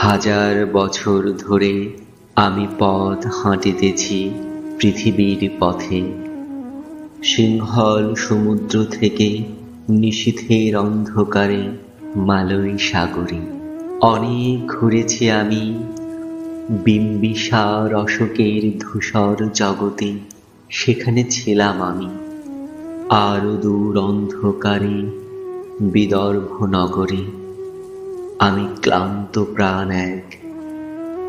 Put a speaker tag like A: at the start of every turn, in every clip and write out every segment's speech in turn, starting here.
A: হাজার বছর ধরে আমি পথ হাঁটিতেছি পৃথিবীর পথে। সিংহল সমুদ্র থেকে নিশীথের অন্ধকারে মালয় সাগরে। অনেক ঘুরেছি আমি বিম্বিসার অশোকের ধূসর জগতে। সেখানে ছিলাম আমি আরো দূর অন্ধকারে বিদর্ভ নগরে। আমি ক্লান্ত প্রাণ এক,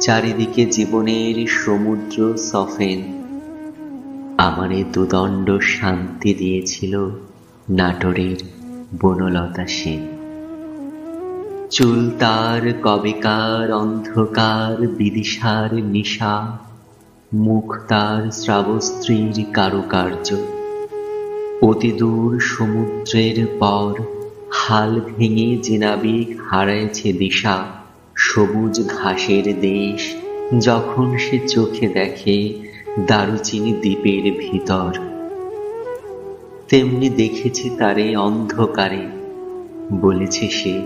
A: চারিদিকে জীবনের সমুদ্র সফেন। আমারে দুদণ্ড শান্তি দিয়েছিল নাটোরের বনলতা সেন। চুল তার কবেকার অন্ধকার বিদিশার নিশা, মুখ তার শ্রাবস্ত্রীর কারুকার্য। অতি দূর সমুদ্রের পর হাল ভেঙে যে নাবিক হারাইছে দিশা, সবুজ ঘাসের দেশ যখন সে চোখে দেখে দারুচিনি দ্বীপের ভিতর। তেমনি দেখেছি তারে অন্ধকারে, বলেছে সে,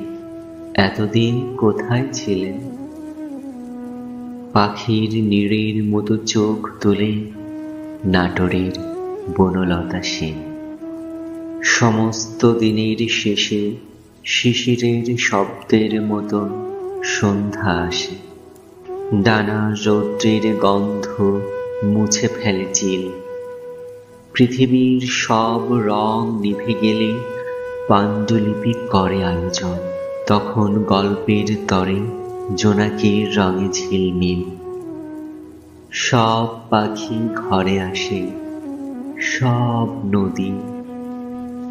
A: এতদিন কোথায় ছিলেন? পাখির নীড়ের মতো চোখ তুলে নাটোরের বনলতা সেন। সমস্ত দিনের শেষে শিশিরের শব্দের মতো সন্ধ্যা আসে। ডানা রৌদ্রের গন্ধ মুছে ফেলে চিল। পৃথিবীর সব রং নিভে গেলে পাণ্ডুলিপি করে আয়োজন। তখন গল্পের তরে জোনাকির রঙে ঝিলমিল। সব পাখি ঘরে আসে, সব নদী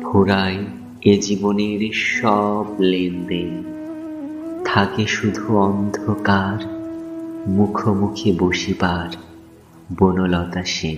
A: ঘোরায় এ জীবনের সব লেনদেন। থাকে শুধু অন্ধকার, মুখোমুখি বসিবার বনলতা সেন।